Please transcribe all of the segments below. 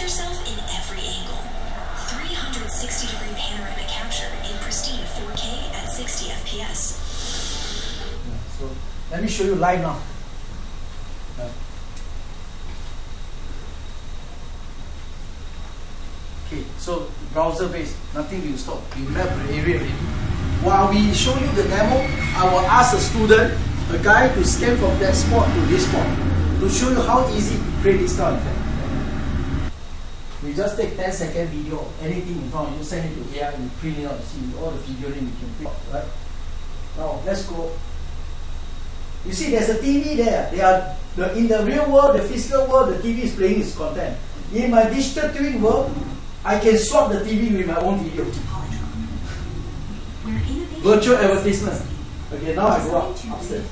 yourself in every angle. 360-degree panoramic capture in pristine 4K at 60 FPS. So let me show you live now. Okay, so browser based, nothing will stop. You map the area already. While we show you the demo, I will ask a student, a guy, to scan from that spot to this spot to show you how easy to create this kind of effect. We just take 10-second video of anything in front of you, send it to AI, and print it out. See all the figurine you can print out, right? Now let's go. You see, there's a TV there. In the real world, the physical world, the TV is playing its content. In my digital twin world, I can swap the TV with my own video. Virtual advertisement. Okay, now I go upstairs.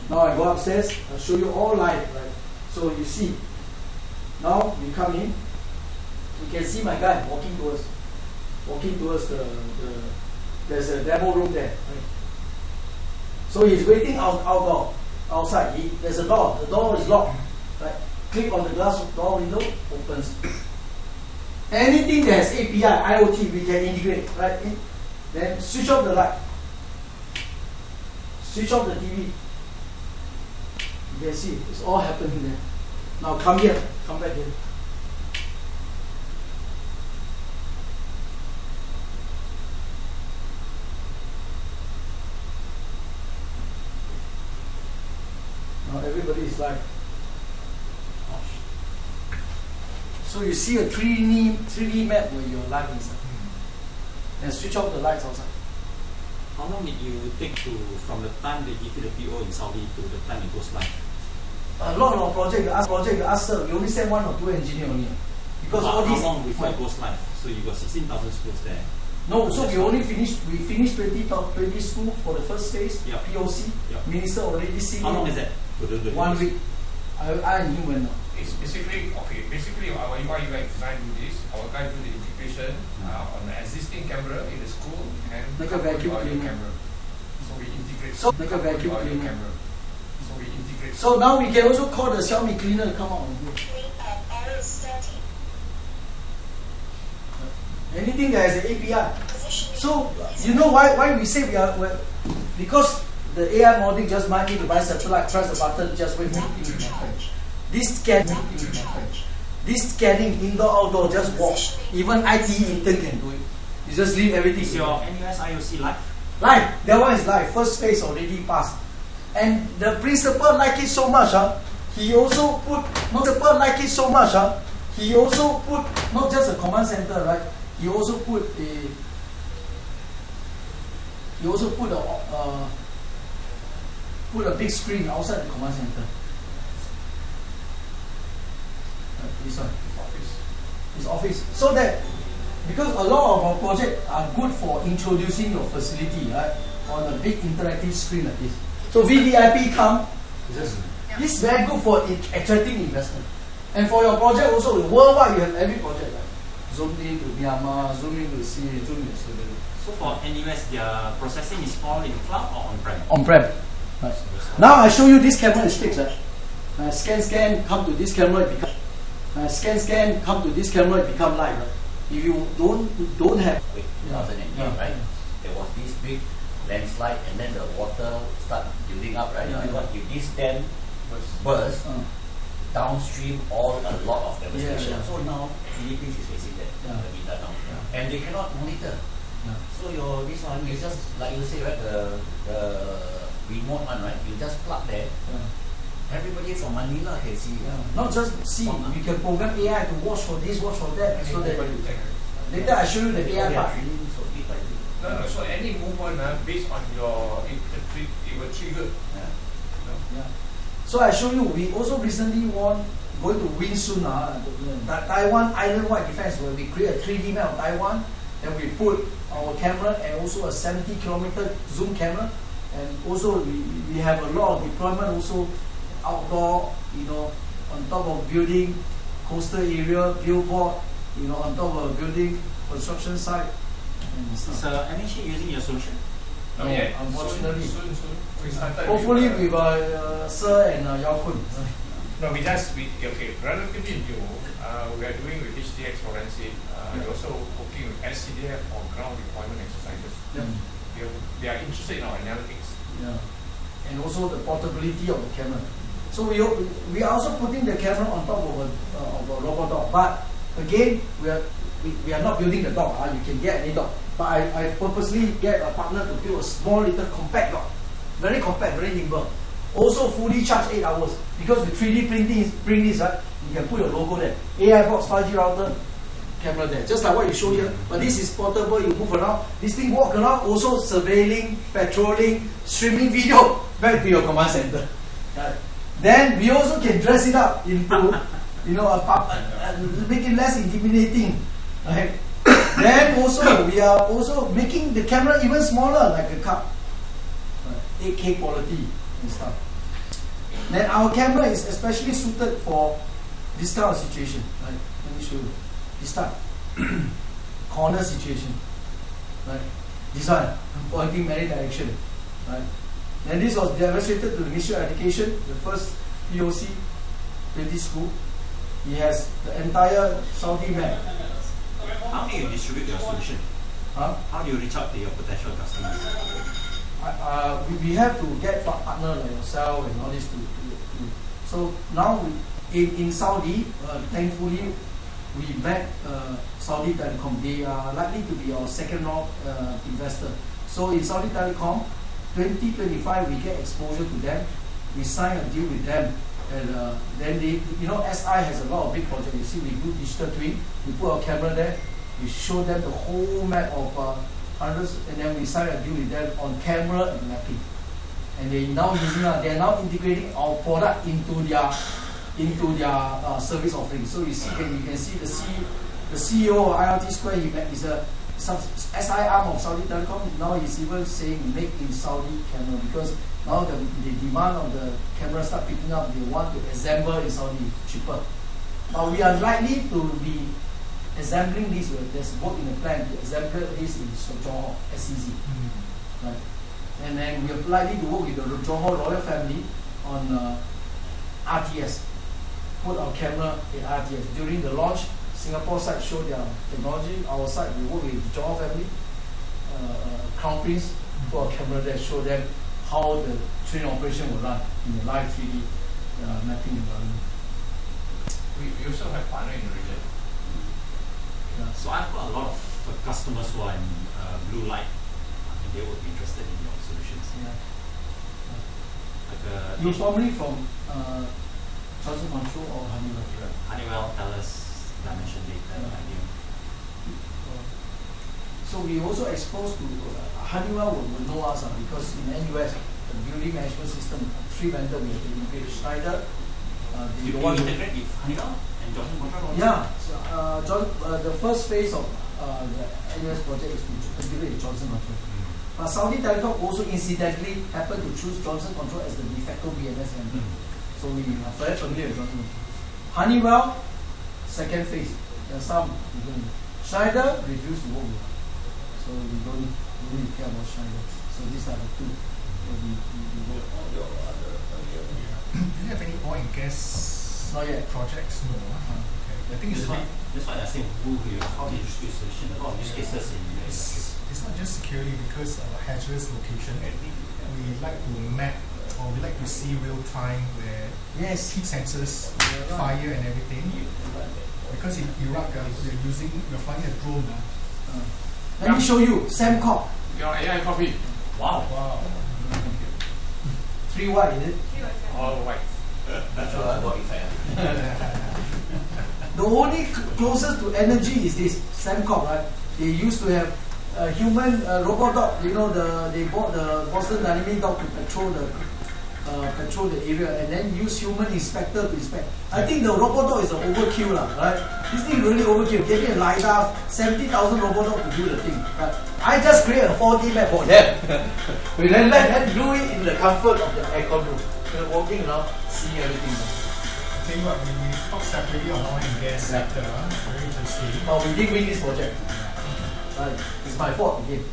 Now I go upstairs. I'll show you all live. Right? So you see. Now we come in. You can see my guy walking towards the there's a demo room there. Right? So he's waiting outside. There's a door. The door is locked. Right? Click on the glass door window, opens. Anything that has API, IoT, we can integrate. Right? Then switch off the light. Switch off the TV. You can see it's all happening there. Now come here. Come back here. Now everybody is live. So you see a 3D map where you're live inside. And switch off the lights outside. How long did you take from the time they give you the PO in Saudi to the time it goes live? A lot of project, you ask sir, we only send 1 or 2 engineers only. Because all these. How long before it goes live? So you got 16,000 schools there. No, so we finished 20 schools for the first phase, yep. POC. Yep. Minister already seen. How long is that? 1 week. I knew when. It's basically, why you guys design do this, our guys do the integration on the existing camera in the school and like a vacuum cleaner. Camera. So we integrate. So like a vacuum cleaner. Camera. So we integrate. So now we can also call the Xiaomi cleaner to come out and do. Anything that has an API. So you know why we say we are because the AI modeling just might need to buy satellite, press the button, just wait for it to happen. This scanning indoor outdoor just walk. Even IT intern can do it. You just leave everything. Is your NUS IOC live? Live. That one is live. First phase already passed. And the principal like it so much. He also put not just a command center, right? He also put a big screen outside the command center. This one, his office. So that because a lot of our projects are good for introducing your facility, right, on a big interactive screen like this. So VVIP come, this is very good for attracting investment. And for your project also, worldwide you have every project, right? Zoom in to Myanmar, zoom in to see, zoom in to see. So for NUS, their processing is all in cloud or on-prem? On-prem. Right. Now I show you this camera is fixed. Right? Scan, come to this camera, it becomes. Scan, come to this camera, it become live. Right? If you don't have 2008, right? There was this big landslide and then the water start building up, right? If this dam burst, downstream a lot of devastation. So now Philippines is facing that now. And they cannot monitor. So this one, you just like you say, right, the remote one, right? You just plug there. Everybody from Manila can see. Not just see, you can program AI to watch for this, watch for that. So that later I show you the AI part. No, so any movement based on it will trigger. So I show you, we also recently going to win soon, Taiwan island-wide defense, where we create a 3D map of Taiwan, and we put our camera and also a 70-kilometer zoom camera, and also we have a lot of deployment also outdoor, on top of building, coastal area, billboard, on top of a building, construction site. Is MHA using your solution? No, yeah. Unfortunately. Soon. We started hopefully with Sir and Yao Kun. No, okay, relatively new. We are doing with HTX forensic. We're also working with SCDF for ground deployment exercises. Yeah. They are interested in our analytics. Yeah. And also the portability of the camera. So we are also putting the camera on top of a robot dog. But again, we are not building the dog. You can get any dog. But I purposely get a partner to build a small little compact dog. Very compact, very nimble. Also fully charged 8 hours. Because with 3D print this, right, you can put your logo there. AI box, 5G router, camera there. Just like what you show here. But this is portable, you move around. This thing walk around, also surveilling, patrolling, streaming video back to your command center. Right. Then we also can dress it up into, make it less intimidating. Right. Then also we are also making the camera even smaller, like a cup. 8K quality and stuff. Then our camera is especially suited for this kind of situation. Right? Let me show you. This type. Corner situation. Right? This one, pointing many directions. Right? Then this was demonstrated to the Ministry of Education, the first POC 20 school. He has the entire Saudi map. How do you distribute your solution? Huh? How do you reach out to your potential customers? We have to get partner like yourself and all this to so now in Saudi, thankfully we met Saudi Telecom. They are likely to be our second round investor. So in Saudi Telecom, 2025 we get exposure to them. We sign a deal with them, and then they, SI has a lot of big projects. You see, we do digital twin. We put our camera there. We show them the whole map of hundreds, and then we sign a deal with them on camera and mapping. And they now they are now integrating our product into their service offering. So you can see the CEO of IoT Square. He is a SI arm of Saudi Telecom. Now he's even saying make in Saudi camera, because now the demand of the camera start picking up. They want to assemble in Saudi cheaper. But we are likely to be assembling this. There's work in the plan to assemble this in Johor SEZ. Right. And then we are likely to work with the Johor royal family on RTS. Put our camera in RTS. During the launch, Singapore side show their technology. Our side, we work with the Johor family, Crown Prince, put our camera there, show them how the train operation will run in the live 3D mapping environment. We also have partner in the region. Yeah. So I've got a lot of customers who are in blue light. I think they would be interested in your solutions. Yeah. Like You're probably from Johnson Control or Honeywell? Honeywell, TELUS, Dimension Data, IBM. So we also exposed to Honeywell will know us because in NUS, the building management system, 3 vendors we have to integrate. Schneider, You integrate with Honeywell and Johnson Control? Yeah, so, the first phase of the NUS project is to integrate with Johnson Control. But Saudi Telecom also incidentally happened to choose Johnson Control as the de facto BMS vendor. So we are very familiar with Johnson Control. Honeywell, second phase. There are some. Schneider refused to work with us. So we don't really care about Schneider. So these are the two. So we work. Do you have any oil and gas Not yet. projects? No. Okay. The thing is, That's why I say how do you distribute solution? A lot of use cases in the industry. it's not just security because of hazardous location. We like to map, or we like to see real time where Yes. heat sensors, Yeah, right. fire and everything. Because in Iraq, we're flying a drone. Let me show you. Samcop. Your AI coffee. Wow. Wow. 3Y, is it? All white. The only closest to energy is this Samcop, right? They used to have a human robot dog. They bought the Boston Dynamics dog to patrol the area, and then use human inspector to inspect. I think the robot dog is an overkill, right? This thing really overkill. Give me a LiDAR, 70,000 robot dog to do the thing. Right? I just create a 4D map for them. We then let them do it in the comfort of the aircon room. They're walking around, seeing everything. I tell you what, we talk separately on oil and gas sector. Very interesting. But we didn't win this project. Right. It's my fault again.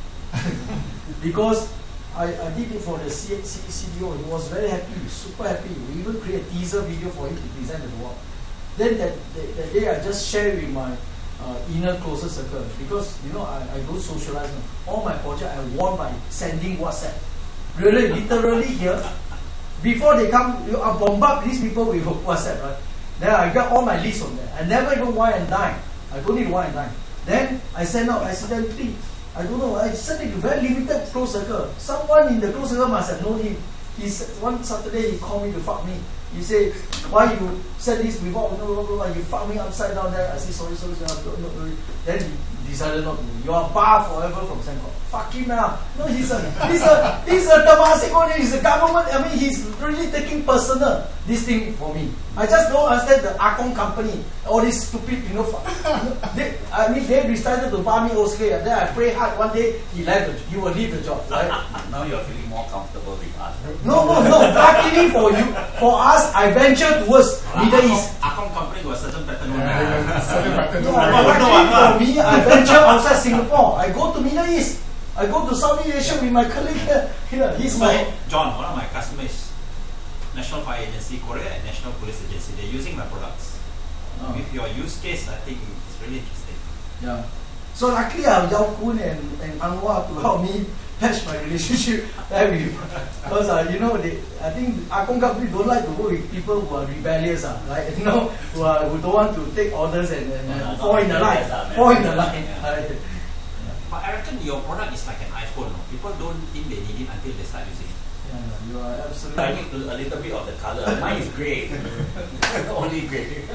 Because I did it for the CDO. He was very happy, super happy. We even create a teaser video for him to present at the work. Then that day I just shared with my inner closer circle, because you know I don't socialize. All my project I won by sending WhatsApp. Really, literally here. Before they come, I bombard these people with WhatsApp, right? Then I got all my lists on there. I never even wine and dine. I don't need wine and dine. Then I send out accidentally. I don't know. I sent it to very limited close circle. Someone in the close circle must have known him. One Saturday he called me to fuck me. He said, "Why you said this before? You fuck me upside down there." I said, "Sorry. No." Then he decided not to. You are barred forever from Sengkok. Fuck him now. No, he's a Temasek owner. He's a government. I mean, he's really taking personal this thing for me. I just don't understand the Akong company. All these stupid, they decided to bar me okay. And then I pray hard. One day he will leave the job, right? Now you're feeling more comfortable with us. No. Luckily for you, for us, I venture towards Middle East. Akong company got a certain pattern. No, but luckily for me, I venture outside Singapore. I go to Middle East. I go to Southeast Asia with my colleague here. He's my John, one of my customers, National Fire Agency Korea and National Police Agency. They're using my products. With your use case, I think it's really interesting. Yeah. So luckily I have Yao Kun and Anwar to help me patch my relationship because I think Akong company don't like to work with people who are rebellious, right? Who don't want to take orders and fall in the line. But I reckon your product is like an iPhone. No? People don't think they need it until they start using it. Yeah, you are absolutely. I need a little bit of the color. Mine is grey. Only grey.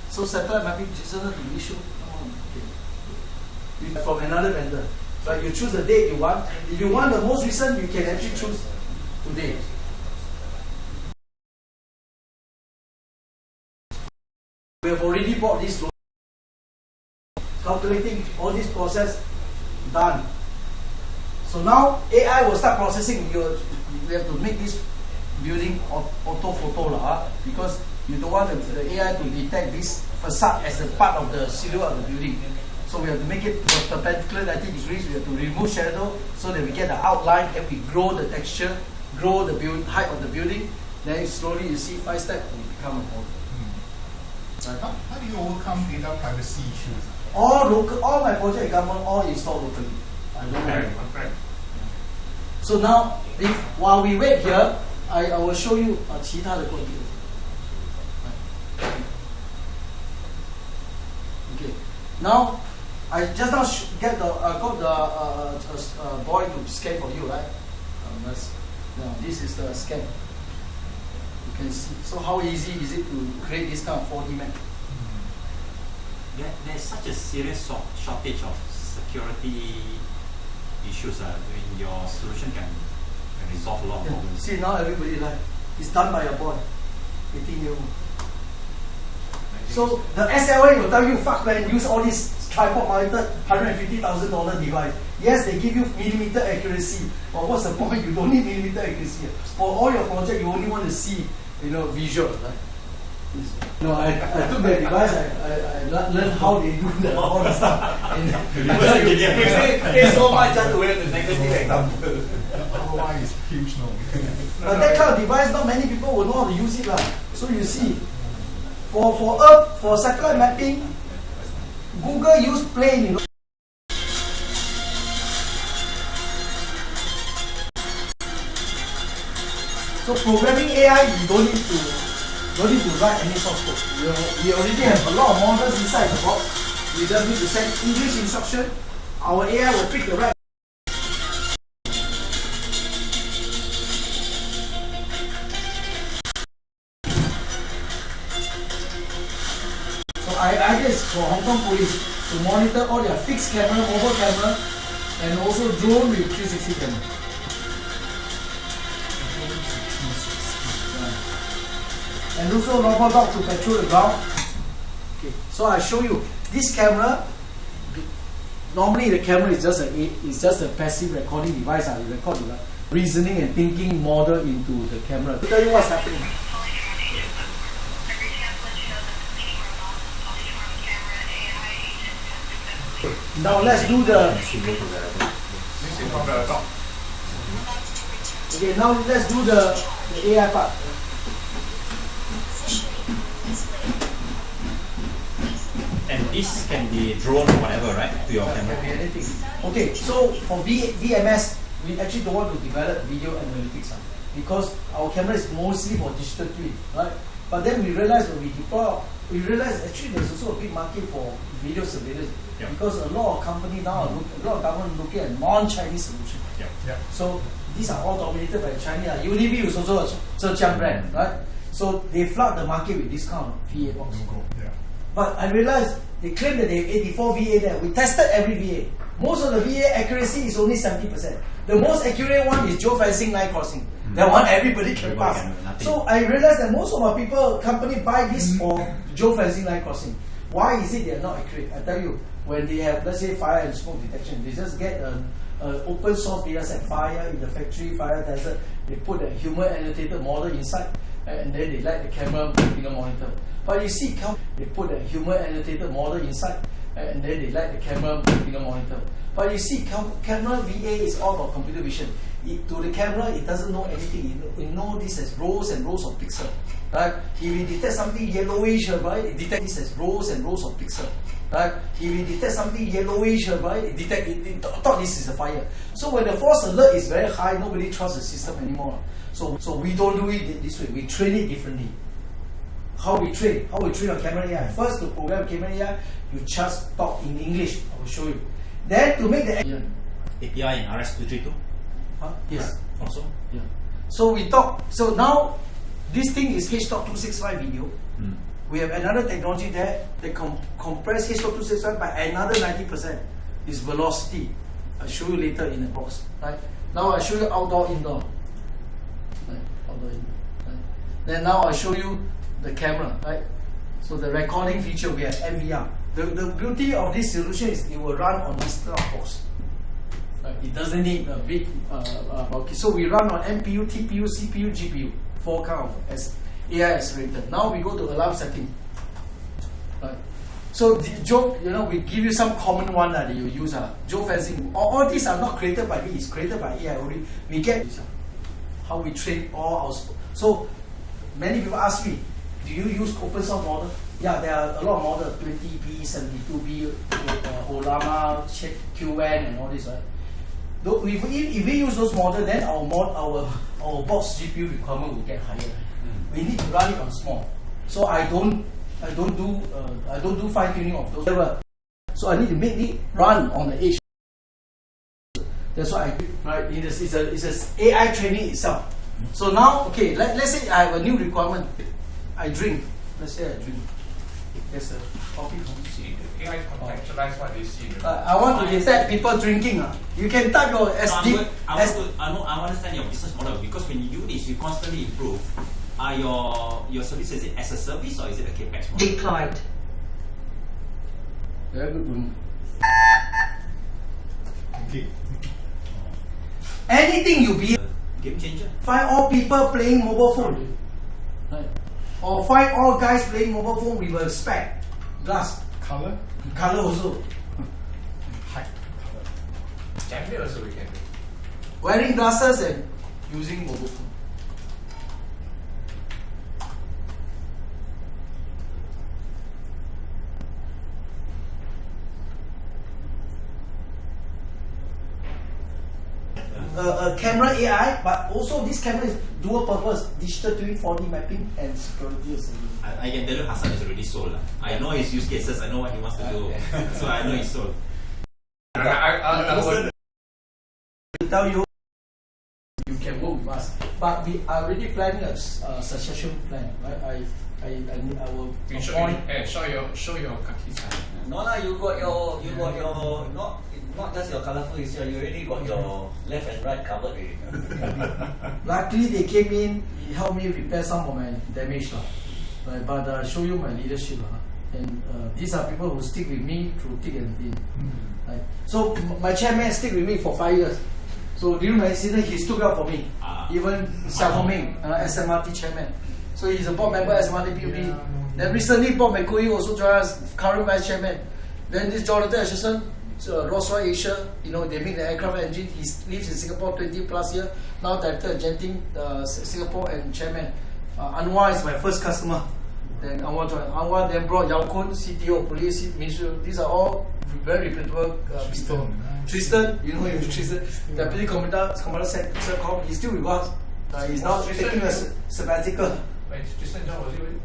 So satellite mapping chooses to issue. Okay. From another vendor. But you choose the date you want. If you want the most recent, you can actually choose today. We have already bought this loan. Calculating all this process done. So now AI will start processing. We have to make this building auto photo because you don't want the AI to detect this facade as a part of the silhouette of the building. So we have to make it perpendicular 90 degrees. We have to remove shadow so that we get the outline and we grow the texture, grow the height of the building. Then slowly you see 5 steps will become a model. Right. How do you overcome data privacy issues? All my project government all installed locally. I don't know. So now, while we wait here, I will show you 其他的工具. Okay. Now, I just now got the boy to scan for you, right? Now this is the scan. You can see. So how easy is it to create this kind of 4D map? There's such a serious shortage of security issues. Your solution can resolve a lot of problems. See, now everybody it's done by a boy, 18-year-old. So the SLA will tell you, fuck man, use all this tripod mounted $150,000 device. Yes, they give you millimeter accuracy, but what's the point? You don't need millimeter accuracy. For all your project, you only want to see, visual, right? No, I took the device. I learned how they do all the stuff. There's so much just to wear the negative example. ROI is huge, no. But that kind of device, not many people will know how to use it, So you see, for Earth, for satellite mapping, Google use plane. So programming AI, you don't need to write any source code. We already have a lot of models inside the box. We just need to send English instruction. Our AI will pick the right. So I guess for Hong Kong police to monitor all their fixed camera, mobile camera, and also drone with 360 camera. And also robot dog to patrol the ground. Okay, so I show you this camera. Normally the camera is just a passive recording device. You record the reasoning and thinking model into the camera to tell you what's happening. Now let's do the. This is from the top. Okay, now let's do the AI part. And this can be drone or whatever, right? To your Can camera. be anything. Okay, so for VMS, we actually don't want to develop video analytics because our camera is mostly for digital twin, right? But then we realized when we deploy, we realized actually there's also a big market for video surveillance because a lot of company now, a lot of government looking at non-Chinese solutions. So these are all dominated by China. Uniview is also a Zhejiang brand, right? So they flood the market with this kind of VA box. But I realized they claim that they have 84 VA there. We tested every VA. Most of the VA accuracy is only 70%. The most accurate one is geofencing line crossing. That one everybody can pass. So I realized that most of our company buy this for geofencing line crossing. Why is it they are not accurate? I tell you, when they have, let's say, fire and smoke detection, they just get an open source data set, fire in the factory, fire desert. They put a human annotated model inside, and then they light the camera finger monitor. But you see, they put a human annotated model inside, and then they light the camera finger monitor. But you see, camera VA is all about computer vision. To the camera, it doesn't know anything. It knows this as rows and rows of pixels. Right? If it detects something yellowish, right, it detects this as rows and rows of pixels. Right? If it detects something yellowish, right, it thought this is a fire. So when the false alert is very high, nobody trusts the system anymore. So we don't do it this way. We train it differently. How we train on camera AI. First, to program camera AI, you just talk in English. I will show you. Then to make the API in RS-232. Yes. Also. Yeah. So we talk. So now this thing is H.265 video. We have another technology there that compress H.265 by another 90%. Is velocity. I'll show you later in the box. Right. Now I'll show you outdoor, indoor. Right. Outdoor, indoor. Right. Then now I'll show you the camera. Right. So the recording feature, we have NVR. The beauty of this solution is it will run on this box. It doesn't need a big so we run on MPU, TPU, CPU, GPU, 4 kind of AI accelerator. Now we go to alarm setting. Right. So the joke, we give you some common one that you use. Geofencing. All these are not created by me, it's created by AI only. We get how we train all our. So many people ask me, do you use open source model? Yeah, there are a lot of models, 20B, 72B, Olama, QN and all this, right? If we use those models, then our box GPU requirement will get higher. We need to run it on small. So I don't do fine tuning of those. So I need to make it run on the edge. That's why I do. Right? It's a AI training itself. So now, okay, let's say I have a new requirement. I drink. Let's say I drink. There's a coffee from AI contextualize what they see. I want to detect people drinking. You can type your SD. I understand your business model because when you do this, you constantly improve. Are your service, is it as a service or is it a capex model? Deployed. Very good room. Okay. Anything you be. Game changer. Find all people playing mobile phone. Right. Or find all guys playing mobile phone with a spec. Glass. Color? Color also. Height. Color. Gender also we can do. Wearing glasses and using mobile phone. A camera AI, but also this camera is dual purpose, digital twin, 4D mapping and security assessment. I can tell you Hassan is already sold. I know his use cases, I know what he wants to do. So I know he's sold. I would Tell you, you can work with us. But we are already planning a succession plan, right? I will appoint. show your khaki side. No lah, you got your not just your colourful issue, you already got your left and right covered already. Luckily they came in, it helped me repair some of my damage. Right? But show you my leadership. And these are people who stick with me through thick and thin. Right? So my chairman stick with me for 5 years. So during my incident, he stood up for me. Even Xiao Hongming, SMRT chairman. So he's a board member SMRT PUB. Then recently Bob McCoy also joined us, current vice chairman. Then this Jonathan Asherson, Rolls-Royce Asia, they make the aircraft engine. He lives in Singapore 20 plus years. Now Director of Genting, Singapore, and Chairman. Anwar is my first customer. Then Anwar then brought Yao Kun, CTO, Police Ministry. These are all very reputable people. Tristan, you know him, Tristan, Deputy Commander Secom. He's still with us. He's now taking a sabbatical. Tristan John, was he with you?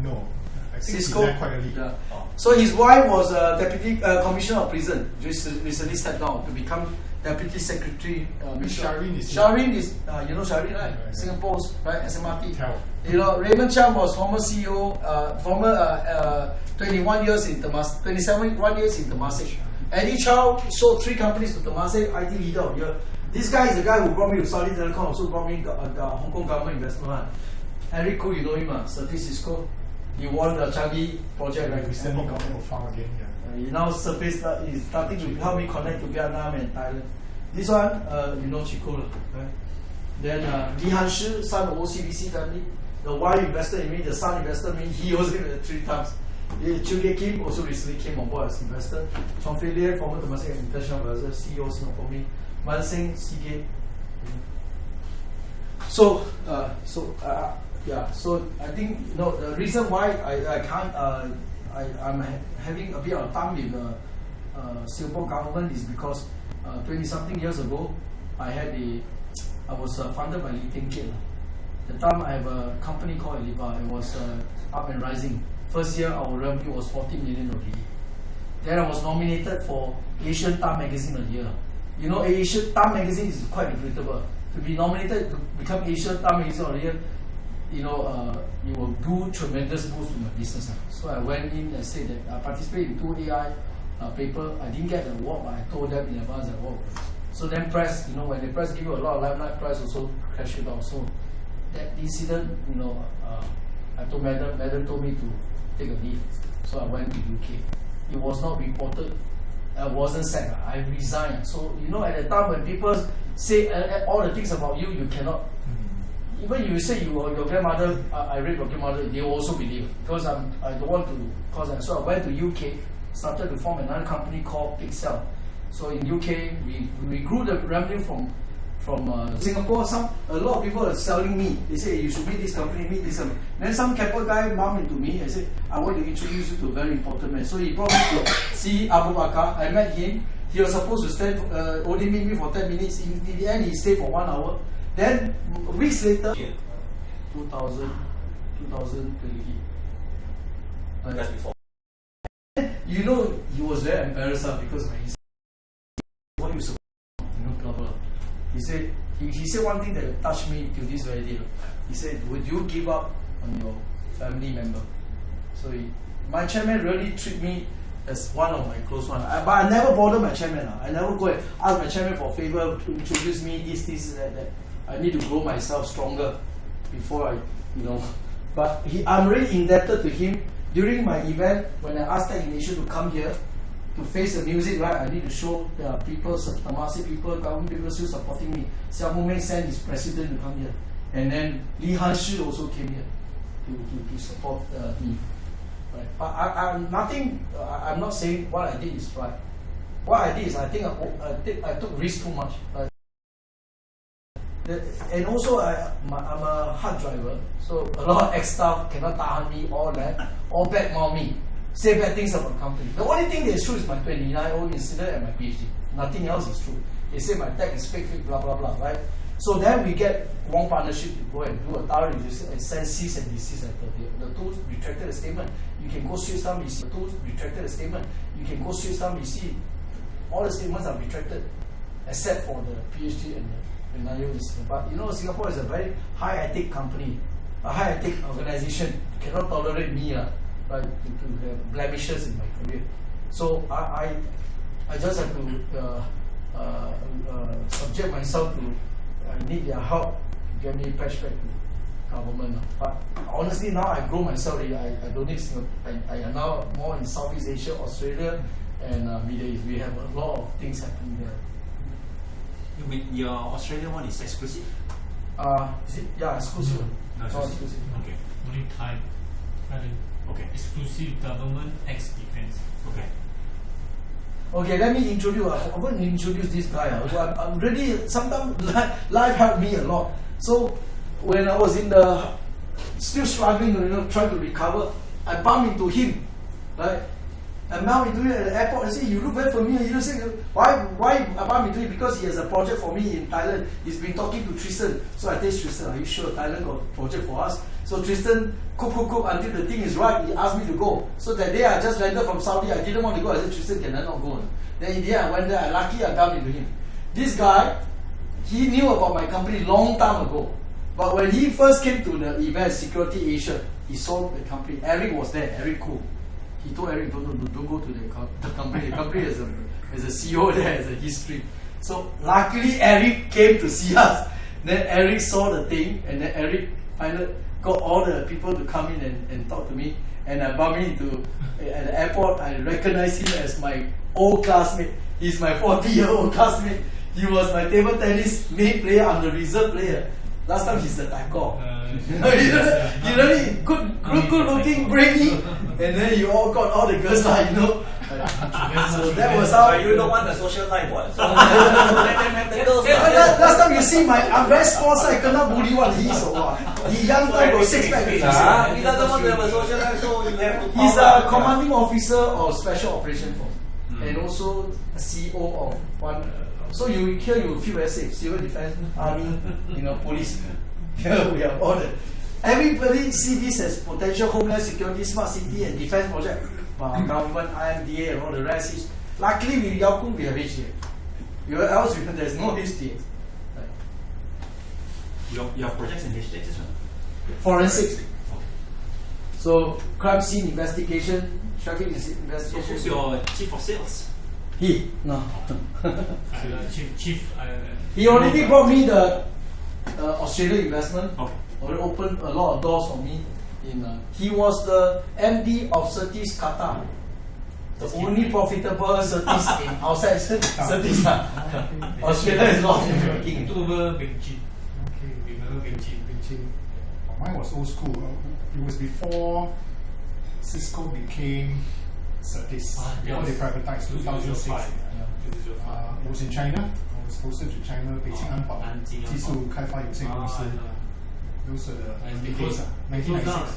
No. I think Cisco. he left quite early. Yeah. So his wife was Deputy Commissioner of Prison. Just recently stepped down to become Deputy Secretary. Shireen is Shireen is, you know Shireen, right? Yeah. Singapore's, right? SMRT. Tell. Raymond Chang was former CEO, 21 years in Temasek, 27 years in Temasek. Eddie Chow sold 3 companies to Temasek, IT leader of the year. This guy is the guy who brought me to Saudi Telecom, also brought me the Hong Kong government investment. Eric Khoo, you know him, Certis Cisco. He won the Changi project, right? Recently got profile again. Yeah. He now surfaced, he's starting to help me connect to Vietnam and Thailand. This one, you know Chico, right? Then Li Hanshi, son of OCBC family. The wife invested in me, the son invested in me. He also invested 3 times. Chiu Gie Kim also recently came on board as investor. Chong Fei Lian, former Temasek International Advisor, CEO Singapore Me. Man Sing, Seagate. So I think the reason why I can't I'm having a bit of time with the Singapore government is because 20-something years ago I was funded by Lee Teng Kiat. The time I have a company called Eliva. It was up and rising. First year our revenue was 40 million already. Then I was nominated for Asian Time Magazine a year. Asian Time Magazine is quite reputable. To be nominated to become Asian Time Magazine of the year, it will do tremendous boost to my business. So I went in and said that I participated in 2 AI paper. I didn't get the award, but I told them in advance that award. So then press, when the press give you a lot of limelight, price also crash it out. So that incident, I told Madam told me to take a leave. So I went to UK. It was not reported. I wasn't sacked. I resigned. So at the time when people say all the things about you, you cannot. Even you say your grandmother, I raped your grandmother, they will also believe. Because I don't want to cause that. So I went to UK, started to form another company called Pixel. So in UK, we grew the revenue from Singapore. A lot of people are selling me. They say you should meet this company, meet this company. Then some Keppel guy bumped into me and said, I want to introduce you to a very important man. So he brought me to see Abu Bakar. I met him. He was supposed to stand only meet me for 10 minutes. In the end, he stayed for 1 hour. Then weeks later, 2020. That's before. He was very embarrassed because he said, what you support, blah blah. He said one thing that touched me to this very day. He said, would you give up on your family member? So my chairman really treat me as one of my close ones. But I never bother my chairman. I never go and ask my chairman for favor to introduce me, this, that. I need to grow myself stronger before But I'm really indebted to him. During my event, when I asked Tech Nation to come here to face the music, right, I need to show there are people, Temasek people, government people still supporting me. Xiao Mumeng sent his president to come here. And then Li Hanshi also came here to support me. Right. But I'm not saying what I did is right. What I did is I think I took risk too much. Right? And also I'm a hard driver, so a lot of ex-staff cannot tahan me, all badmouth me, say bad things about the company. The only thing that's true is my 29-year-old incident and my PhD. Nothing else is true. They say my tech is fake, blah blah blah, right? So then we get one partnership to go and do a thorough review and send cease and desist letter. The tools retracted the statement. You can go switch some receipt. The tools retracted the statement. You can go switch some receipt. All the statements are retracted except for the PhD and the but Singapore is a very high-ethic company, a high-ethic organization. You cannot tolerate me, right, to have blemishes in my career. So I just have to subject myself to. I need their help to get me patched back to government. But honestly, now I grow myself. I don't need Singapore. I am now more in Southeast Asia, Australia, and Middle East. We have a lot of things happening there. You mean your Australian one is exclusive? Is it? Yeah, exclusive. No, exclusive. Okay. Only time. Okay. Exclusive government ex defense. Okay. Okay, let me introduce. I forgot to introduce this guy. I'm really, sometimes life helped me a lot. So when I was in the still struggling, trying to recover, I bumped into him, right? And now we do it at the airport. I say, you look very familiar. You say, why I bumped into him? Because he has a project for me in Thailand. He's been talking to Tristan. So I tell Tristan, are you sure Thailand got a project for us? So Tristan cook until the thing is right. He asked me to go. So that day I just landed from Saudi. I didn't want to go. I said, Tristan, can I not go? Then in the end I went there. Lucky I bumped into him. This guy, he knew about my company long time ago. But when he first came to the event, Security Asia, he saw the company. Eric was there. Eric Koo. He told Eric, don't go to the company. The company has a CEO there, has a history. So luckily Eric came to see us. Then Eric saw the thing, and then Eric finally got all the people to come in and talk to me. And I bumped into at the airport. I recognized him as my old classmate. He's my 40-year-old classmate. He was my table tennis main player. I'm the reserve player. Last time he's a taekwondo. He really good looking, brainy, and then you all got all the girls like, So that was how. You don't want the social life, what? So let them have the girls. Last time you see I'm very sports, I cannot bully one. He young time got six pack. He doesn't want to have a social life, so you have to. He's a commanding officer of Special Operation Force, and also a CEO of one. So you feel very safe. Civil Defense, Army, Police. Here we have all the. Everybody see this as potential homeland security, smart city, and defense project. Government, IMDA, and all the rest is. Luckily, with Yaokun, we have HDX. Else, there's no HDX. Right. You have projects in HDX as well? Forensics. So, crime scene investigation, traffic investigation. So, who's your chief of sales? He. No. Chief. He already brought me the Australia investment. Okay. Already opened a lot of doors for me. He was the MD of Certis Qatar, the only profitable Certis in outside Certis. Australia is not working. Over Beijing. Okay, remember Beijing. Mine was old school. It was before Cisco became Certis. Before they privatized 2006. It was in China. I was posted to China, Beijing Anbao 技术开发有限公司。Those are the days, 1996.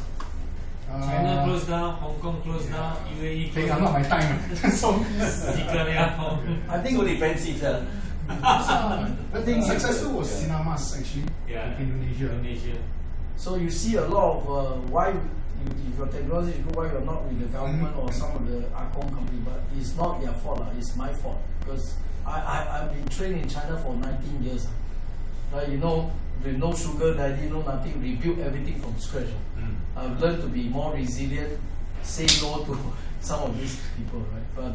China closed down, Hong Kong closed down, UAE closed down. Not my time. So, I think so defensive. I think successful was Sinamas actually. Yeah, Indonesia. So you see a lot of why if your technology is good, why you're not with the government or some of the Akong company, but it's not their fault, it's my fault. Because I've been trained in China for 19 years. Right, with no sugar daddy, no nothing, rebuild everything from scratch. I've learned to be more resilient, say no to some of these people, right? But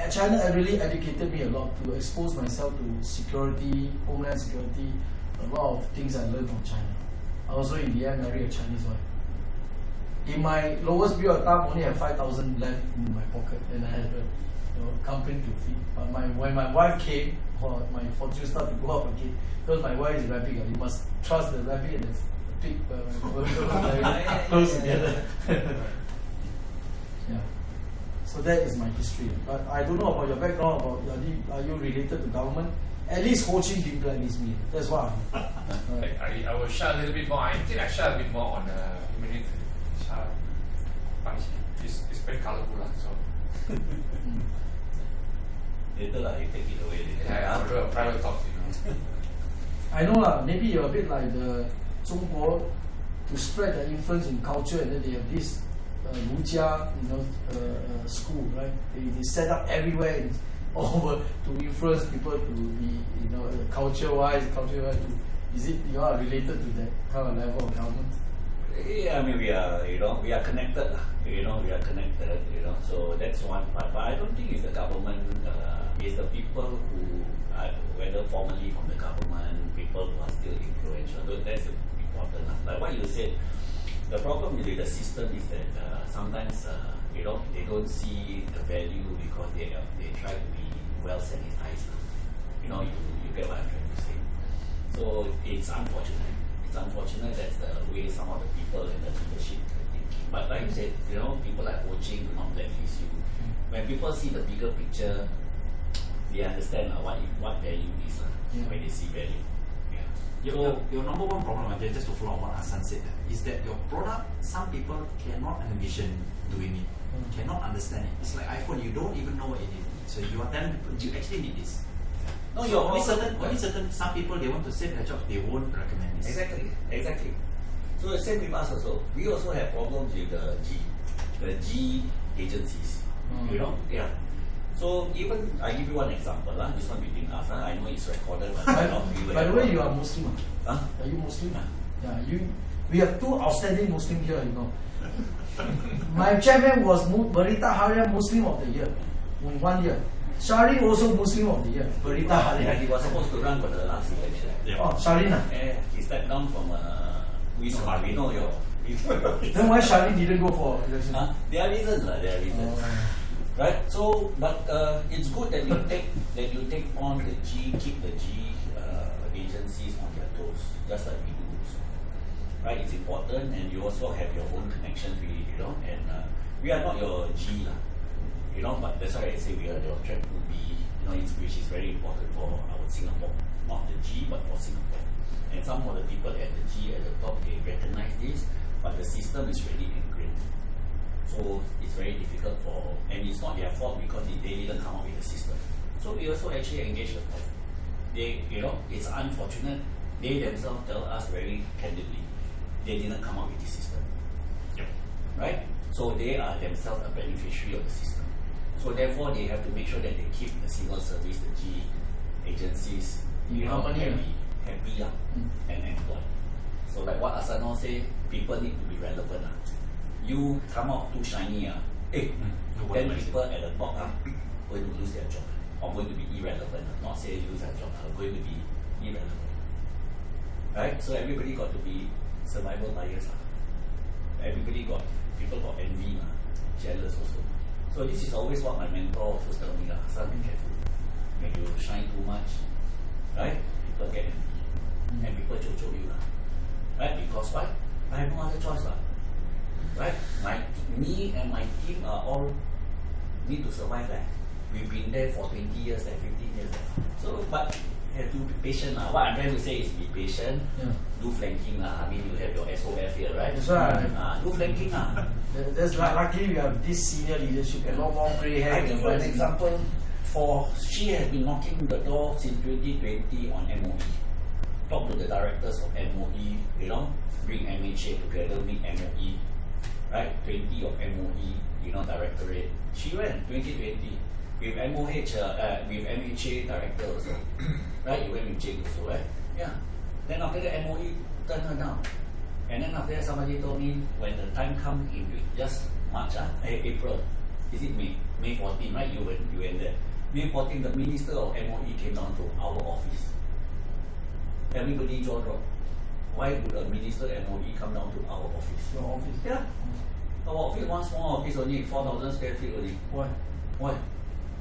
China really educated me a lot to expose myself to security, homeland security, a lot of things I learned from China. I also in the end married a Chinese wife. In my lowest period of time, I only have 5,000 left in my pocket, and I had a company to feed. But when my wife came, my fortune started to go up again. Because my wife is very big, you must trust the rabbit and the pig close together. Yeah. So that is my history. But I don't know about your background. Are you related to government? At least Ho Chi didn't blacklist me. That's why. I will share a little bit more. I think I share a bit more on the humanity. It's very colorful, so. Later, you take it away. Yeah, I'll do a private talk. I know lah. Maybe you're a bit like the Zhongguo to spread the influence in culture, and then they have this Rujia, school, right? They set up everywhere all over to influence people to be, culture-wise. Is it you are related to that kind of level of government? Yeah, I mean we are connected, we are connected, So that's one part. But I don't think it's the government. It's the people who, whether formally from the government, people who are still influential. That's important. Like what you said, the problem with the system is that sometimes they don't see the value because they try to be well sanitized. You get what I'm trying to say. So it's unfortunate. It's unfortunate that's the way some of the people in the leadership are thinking. But like you said, people like Ho Ching do not blacklist you. when people see the bigger picture, they understand what value is when they see value. Your number one problem, just to follow what Hassan said, is that your product, some people cannot envision doing it, cannot understand it. It's like iPhone, you don't even know what it is. So you are telling people, you actually need this. No, so only certain, some people, they want to save their jobs, they won't recommend this. Exactly. So the same with us also. We also have problems with the G agencies. You know? Yeah. So even I give you one example, this one between us. I know it's recorded, but by the way, you are Muslim. Huh? Are you Muslim? Yeah. We have two outstanding Muslims here. You know, my chairman was Berita Harian Muslim of the Year in 1 year. Shari also Muslim of the Year. Berita Harian. He was supposed to run for the last election. Oh, Sharina. He stepped down from we know your. Then why Shari didn't go for election? There are reasons. Right? So, but it's good that you take on the G, keep the G agencies on their toes, just like we do. So, right? It's important, and you also have your own connections with it, you know. And we are not your G, you know. But that's why I say we are your track to be, you know, which is very important for our Singapore, not the G, but for Singapore. And some of the people at the G at the top, they recognize this, but the system is really ingrained. So it's very difficult for, and it's not their fault because they didn't come up with the system. So we also actually engage the top. They, you know, it's unfortunate. They themselves tell us very candidly, they didn't come up with the system. Yep. Right? So they are themselves a beneficiary of the system. So therefore, they have to make sure that they keep the civil service, the G agencies, you know, happy and employed. So like what Asano say, people need to be relevant. You come out too shiny, then people at the top are going to lose their job, or going to be irrelevant. Not say lose their job, are going to be irrelevant. Right? So everybody got to be survival bias. People got envy, jealous also. So this is always what my mentor also tell me, Hassan, be careful. When you shine too much, right? People get envy. And people chocho you. Right? Because why? I have no other choice. Right? Me and my team are all need to survive that. We've been there for 20 years, 15 years. So, but you have to be patient. What I'm trying to say is be patient. Do flanking. I mean, you have your SOF here, right? That's right. Do flanking. That's luckily we have this senior leadership and a lot more grey hair. I give you an example. She has been knocking the door since 2020 on MOE. Talk to the directors of MOE, you know, bring MHA together, meet MOE. Right, 20 of MOE, you know, directorate. She went 2020 with with MHA director also. Right, you went with Jake also, right? Yeah. Then after that, MOE turned her down. And then after that, somebody told me when the time comes in just March, April, is it May? May 14, right? You went there. May 14, the minister of MOE came down to our office. Everybody jaw dropped. Why would a minister MOE come down to our office? Your office? Yeah. Our office, one small office only, 4,000 square feet only. Why?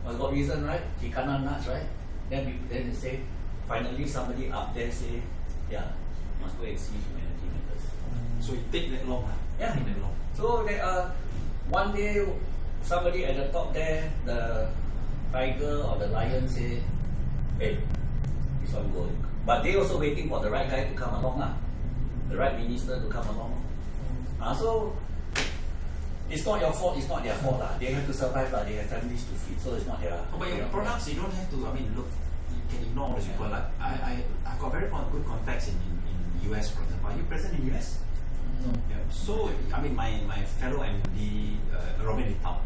Well, got reason, right? He cannot nuts, right? Then they say, finally somebody up there say, yeah, must go and see humanity matters. So it take that long. Yeah. Take that long. So there are, one day, somebody at the top there, the tiger or the lion say, hey, this one going. But they also waiting for the right guy to come along, the right minister to come along. So it's not your fault, it's not their fault. They have to survive, they have families to feed, so it's not their but your products, you don't have to, I mean, look, you can ignore all those people. Like, I've got very good contacts in US, for example. Are you present in US? No. Yeah. So, I mean, my fellow MD, Robin Litau,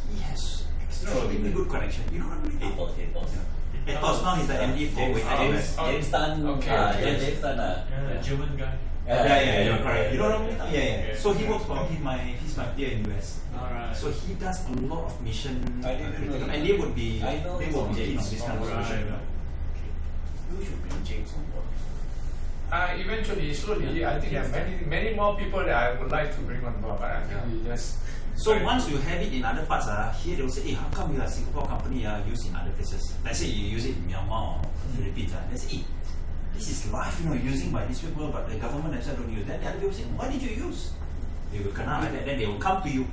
he has extremely good connection. You know Robin Litau? Ethos, now he's the MD for James Tan. James Tan. The German guy. Yeah, you're correct. You know Robin Litau? Yeah. So he works for, he's my peer in US. Alright. So he does a lot of mission critical, and they would be keen on James this kind of solution. You should bring James on board. Eventually, slowly, I think there are many more people that I would like to bring on board, but I think we just... So once you have it in other parts, here they will say, hey, how come you are a Singapore company use in other places? Let's say you use it in Myanmar or Philippines. They say, hey, this is live, using by these people, but the government themselves don't use. Then the other people say, why did you use? They will connect like that, then they will come to you.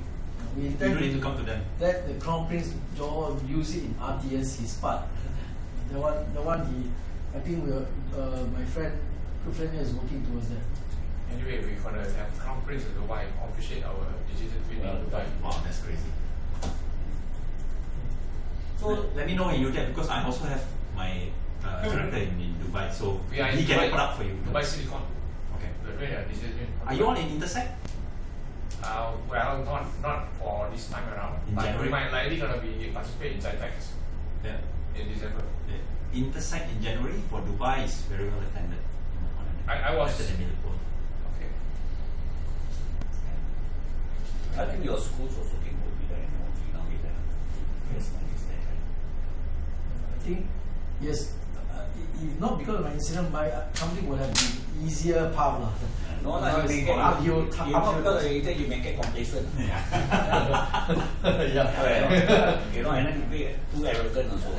We You intend don't need to come to them. let the Crown Prince Johor use it in RTS, his part. The one he, I think my friend, good friend here is working towards that. Anyway, we're gonna have Crown Prince of Dubai officiate our digital twin in Dubai. Wow, that's crazy. So Let me know when you're there because I also have my director in Dubai, so We are he in can Dubai, open up for you. Dubai Silicon. Okay. We're doing a digital twin. Are you all in Intersect? Well, not for this time around. In But January? we might likely gonna be participate in Zytex Yeah. in December. Intersect in January for Dubai is very well attended. I was- better than Liverpool. Okay. I think your schools also can go to there and now with that. Yes, is there. I think, yes, if not because of my incident, my company would have been easier path. No, you may get uphill. you not because later you may get complacent. Yeah. You know, and then you be too arrogant also.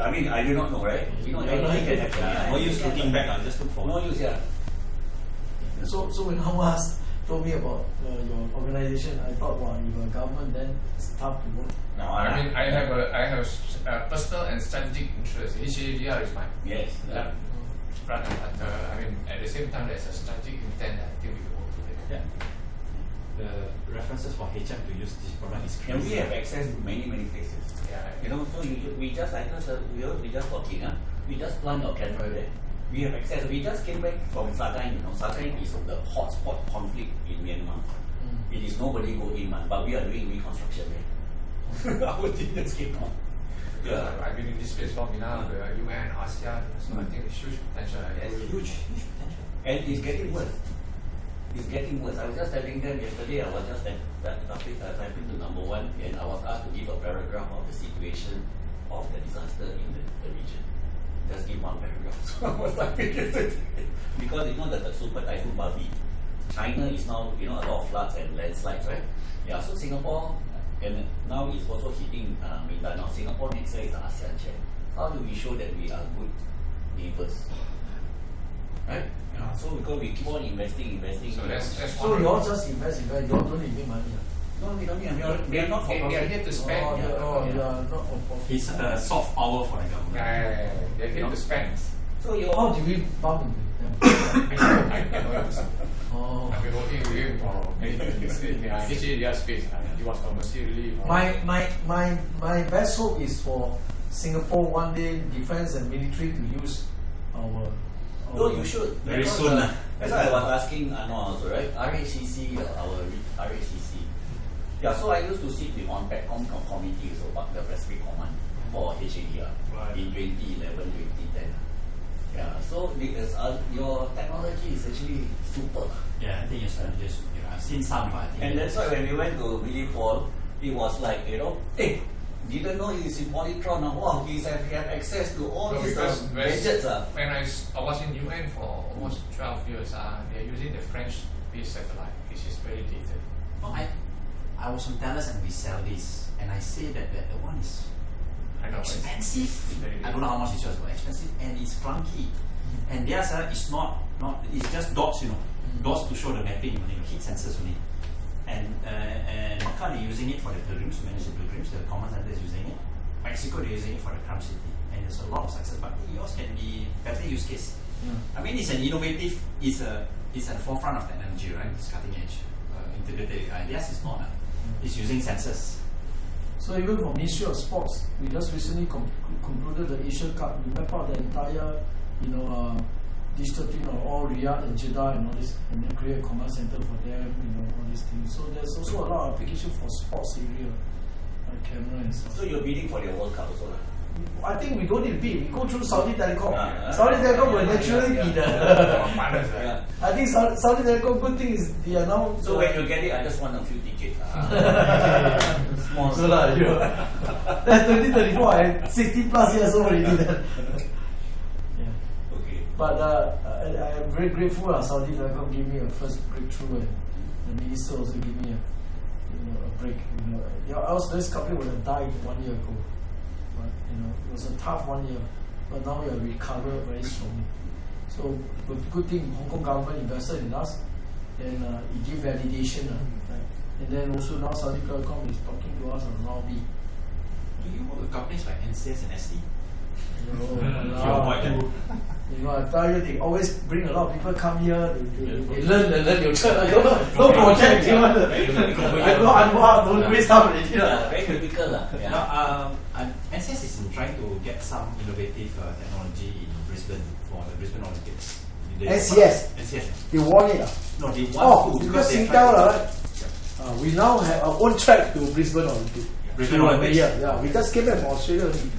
I mean, I do not know, right? You know, anything can happen. No use looking back, I'll just look No forward. use, yeah. So when Hamas told me about your organization, I thought, wow, you're a government, then it's tough to work. No, I mean, I have a personal and strategic interest. HADR is my yes. front and center. I mean, at the same time, there's a strategic intent. I think we can work together. Yeah. The references for HM to use this product is crazy. And we have access to many places. Yeah. You know, so we just like us, we just talking, we just plant our camera there. We have access. We just came back from Sagaing. You know, Sagaing is the hotspot conflict in Myanmar. It is nobody go in, man, but we are doing reconstruction there. Our team just came out. Yeah, I've been in this space long enough. The UN, ASEAN, so I think it's huge potential. Yes, Huge potential. And it's getting worse. It's getting worse. I was just telling them yesterday, I was just typing to number one, and I was asked to give a paragraph of the situation of the disaster in the region. Just give one paragraph. So I was typing yesterday. Because you know the super typhoon Bavi, China is now, you know, a lot of floods and landslides, right? Yeah, so Singapore, and now it's also hitting Mindanao. Singapore next year is the ASEAN chair. How do we show that we are good neighbors? Right? Yeah. So because we keep on investing. So that's So one. you all just invest, you all don't need make money. No, we don't need. We are not for They are profit. here to spend. Oh, Yeah. you are not for profit. It's a soft power for the government. Yeah. They're here to spend. So you How all. do we bump into them? I know him. Oh. I've been working with him for many years in the HADR space. He was from really. My best hope is for Singapore one day defense and military to use our. No, you should. Very Because, soon, that's why I was asking Anwar also, right? RACC, our RACC. Yeah, so I used to sit with on PETCOM committee, so the Pacific Command for HADR in 2011, 2010. Yeah, so because your technology is actually super. Yeah, I think it's just, I've seen some, but I think And that's why when we went to Willy Paul, it was like, hey, didn't know he's in POLYTRON. Wow, he have access to all No, these because gadgets. when I was in UN for almost 12 years, they're using the French-based satellite, which is very dated. No, I was on Dallas and we sell this, and I say that the one is I know. It's expensive. very I don't know how much it's yours, but expensive, and it's clunky. And theirs is not, it's just dots, dots to show the mapping, heat sensors only. And Macau they're using it for the pilgrims, to manage the pilgrims. The command center is using it. Mexico they're using it for the Crown City, and there's a lot of success. But yours can be better use case. I mean, it's an innovative. It's at the forefront of technology, right? It's cutting edge, integrated. Theirs is not. It's using sensors. So even for Ministry of Sports, we just recently concluded the Asia Cup. We map out the entire, digital twin of all Riyadh and Jeddah and all this, and then create a command center for them, all these things. So there's also a lot of application for sports area, like camera and stuff. So you're bidding for the World Cup also, right? I think we don't need to bid. We go through Saudi Telecom. Saudi Telecom will naturally be the. Yeah. I think Saudi Telecom good thing is they are now. So when you get it, I just want a few tickets. Small. So that's 2034. I'm 60 plus years old already. Then. Okay. But I am very grateful. Saudi Telecom gave me a first breakthrough, and the minister also gave me a break. Else this company would have died 1 year ago. But it was a tough 1 year. But now we are recovered very strongly. So the good thing, Hong Kong government invested in us, and it gave validation. Right? And then also now Saudi Telecom is talking to us on Norby. Do you work with companies like NCS and SD? You avoid them. I tell you, they always bring a lot of people come here. They learn, you turn. No project. Don't waste time already. Very critical. Now, NCS is trying to get some innovative technology in Brisbane for the Brisbane Olympics. NCS. They want it. No, they want to because they're Singtel, trying right? We now have our own track to Brisbane Olympics. Brisbane Olympics. Yeah, we just came back from Australia already.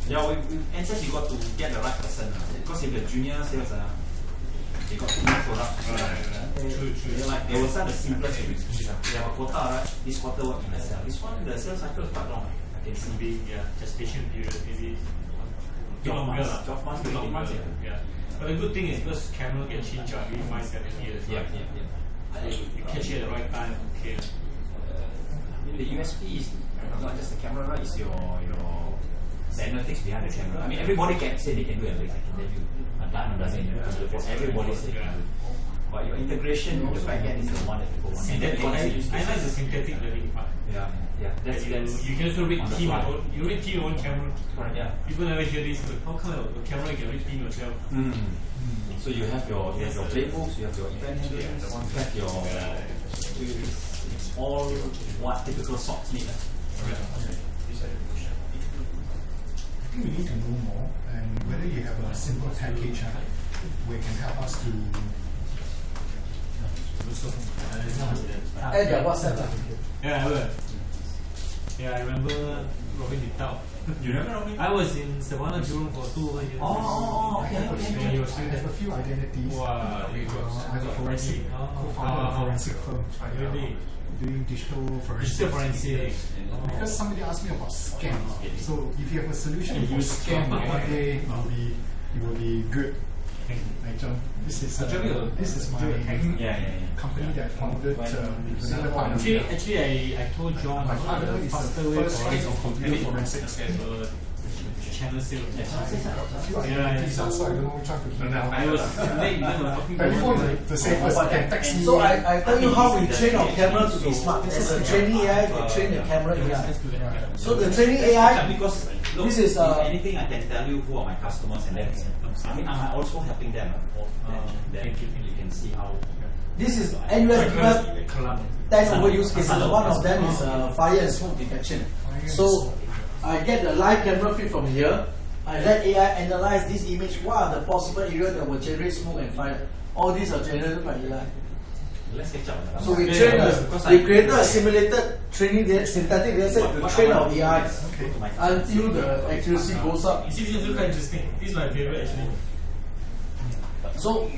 Yeah, with NCS you got to get the right person because if the junior sales, they got too many products. True. They will start the simplest things. They have a quota, right? This quarter what can I sell? This one, the sales cycle is quite long. I can see. Maybe gestation period, maybe 12 months. 12 months. 12 months. Yeah. But the good thing is because camera can change out every 5-7 years. Yeah. So you catch it at the right time. Okay. I mean, the USP is not just the camera, right? It's your the analytics behind the camera. I mean, everybody can say they can do everything. I can tell you, a diamond doesn't. Everybody says they can do. But your integration with the backend is the one that people want. And then I like the synthetic learning part. Yeah. That's you can also read team your own. You read team your own camera. Correct. Yeah. People never hear this, but how come a camera you can read team yourself? So you have your playbooks, you have your event handling, you have your it's all what typical socks need. I think we need to know more, and whether you have a simple package where can help us to Add your WhatsApp. Yeah, I will. Yeah, I remember Robin Ditao. You remember Robin? I was in Savannah Jurong for 2 years. Okay. He was I have a few identities. Wow, I have a forensic co-founder of a forensic firm really? doing digital forensics. Digital forensic. Because somebody asked me about scam. So if you have a solution for scam, one day it will be good. Like John, this is my company that I founded with another partner. Actually, I told John My partner is the first phase of computer forensics. Channel sales. A few identities, so I don't know which one to keep now. I was late because I was talking But before the say first, you can text me. So I tell you how we train our camera to be smart. As a training AI, they train the camera AI. So the training AI, because look, this is if anything I can tell you who are my customers and then I mean I'm also helping them. Then you can see how this is NUS give us 10 over use cases. One of them is fire and smoke detection. So I get the live camera feed from here. I let AI analyze this image. What are the possible areas that will generate smoke and fire? All these are generated by AI. let's catch up. So we we created a simulated training synthetic data set to train our AI until the accuracy goes up. This is also quite interesting. This is my favorite actually. So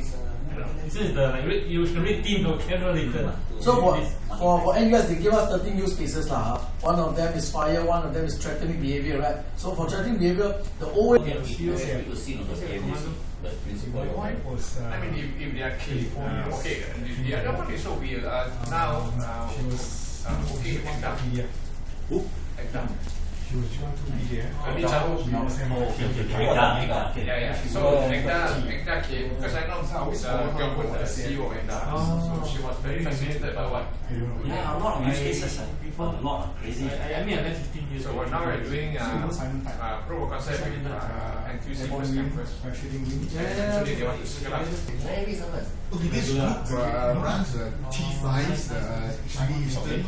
This is the you should read team or camera later. So for NUS, they give us 13 use cases lah. One of them is fire, one of them is threatening behavior, right? So for threatening behavior, the old We to see the principle. My wife was. I mean, if they are key, okay. The other one is so we are now working with EGDA. EGDA. She was trying to be there. Yeah. So EGDA came because I know the CEO of EGDA. So she was very fascinated by what. Yeah, a lot of use cases. A lot of crazy. I mean, I left 15 years. So now we're doing proof of concept with NTUC first campus. Actually, they want to scale up. Okay, this group runs T5, Chinese Eastern,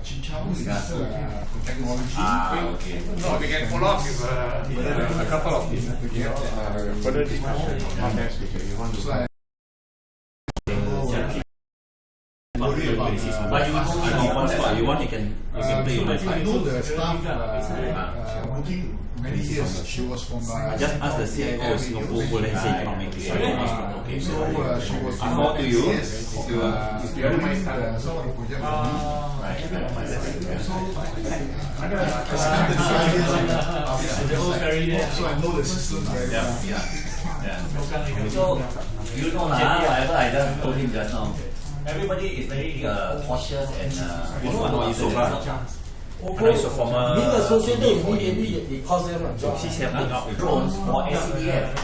Chinchao, technology. No, we can follow up with a couple of things to get further discussion on that because we want to. But you want you can play with I know the staff working many years. She was from. just ask the CEO Singapore then say you cannot make it. Okay, so she was. I forward to you. Doing some of the project for me. So I know the system very well. So you know whatever I just told him just now. Everybody is very cautious and Is your former being associated with me, they cause them a job. she's helping out with drones for SCDF.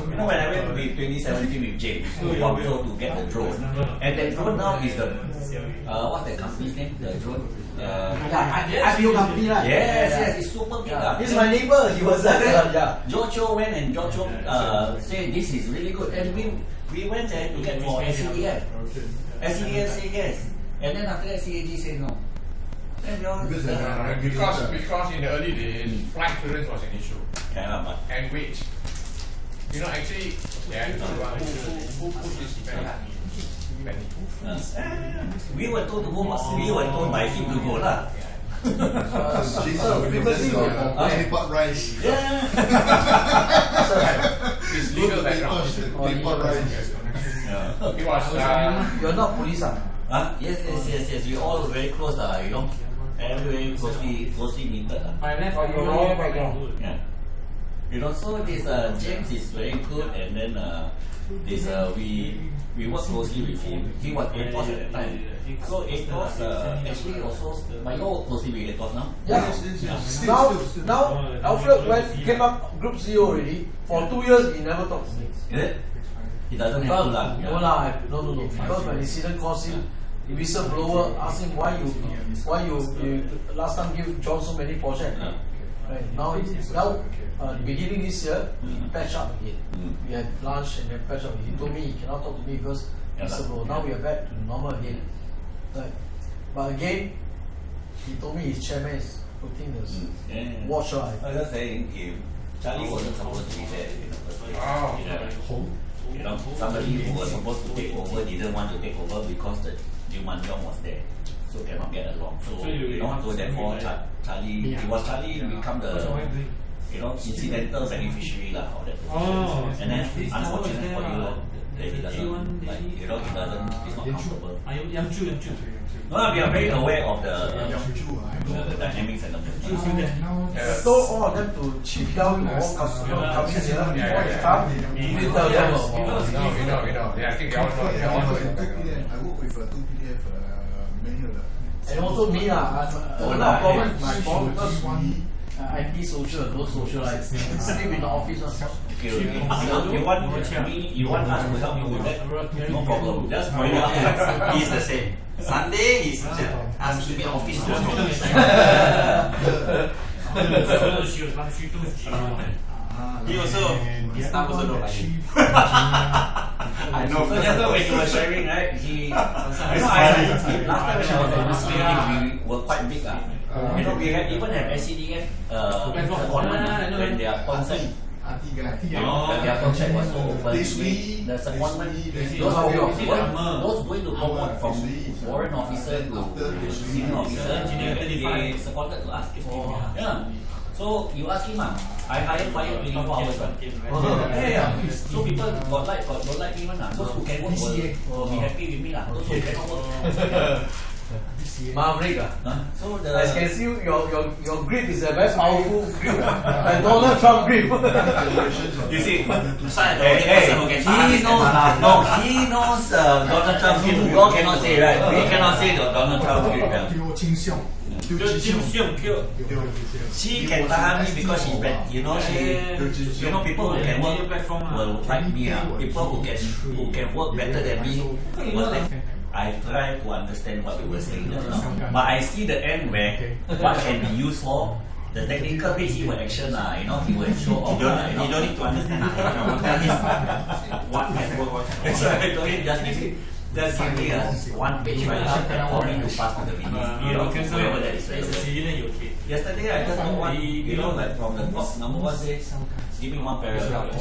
When I went with 2017 with James, to Guangzhou to get the drone, and that drone now is the what's that company's name? The drone. IPO company, right? Yes, it's super big. This is my neighbor. He was there. Yeah. Jojo went and Jojo said this is really good, and we went there to get for SCDF. SCDF said yes, and then after that CAG said no. Then they all, because in the early days, flight clearance was an issue, but and weight. You know, actually, who pushed this event? we were told to go. We were told by him to go lah. Claypot rice. Yeah. It's legal background. Claypot rice. It was. You're not police, Yes. We all very close, you know. Everybody closely knitted. You're all background. Yeah. You know, so this James is very good, and then this we work closely with him. He was APOS at that time. So APOS actually also, my law work closely with APOS now. Yeah. Now Alfred came up Group CEO already. For 2 years he never talked to me. Is it? He doesn't have to lah. No. Because when incident caused him, the whistleblower asked him why you last time give John so many projects. Right now beginning this year, he patched up again. We had lunch and then patched up. He told me he cannot talk to me because whistleblower. Now we are back to normal again. Right. But again, he told me his chairman is putting the watch right. I was just saying, if Charlie wasn't supposed to be there in the first place, you know, somebody who was supposed to take over didn't want to take over because the Newman Yong was there, so cannot get along. So therefore Charlie, it was Charlie become the incidental beneficiary lah of that position. And then unfortunate for you that he doesn't he's not comfortable. No, we are very aware of the dynamics and the movement. I told all of them to chip down all customers coming here before they come. You tell them. We know. Yeah, I think they all know. I work with 2PDF manual. And also me I'm not problem with my phone because anti-social, no socialize. Sleep in the office. You want us to help you with that? No problem. Just point out. He's the same. Sunday he's asked to be office. He also, his staff also don't like him. I know. So just when you were sharing, right? Last time when I was on this meeting, we were quite big. You know, we even have SCDF secondment when their concept. Their contract was so open. The secondment, those going to promote from warrant officer to senior officer, they seconded to us. Yeah. So you ask him, I hire fire 24 hours. So people don't like me. Those who can work will be happy with me. Those who cannot work. Maverick. So I can see your grip is a very powerful grip. Like Donald Trump grip. You see, he knows Donald Trump grip. You all cannot say, right? We cannot say the Donald Trump grip. She can tahan me because she's bad. People who can work will like me. People who can work better than me will like me. I try to understand what you were saying just now, but I see the end where what can be used for the technical bit. He will action, he will show off. You don't need to understand. What can work? So I told him just give me one page right for me to pass to the meeting. Whoever that is relevant. Yesterday I just got one, like from the top number one says, give me one paragraph.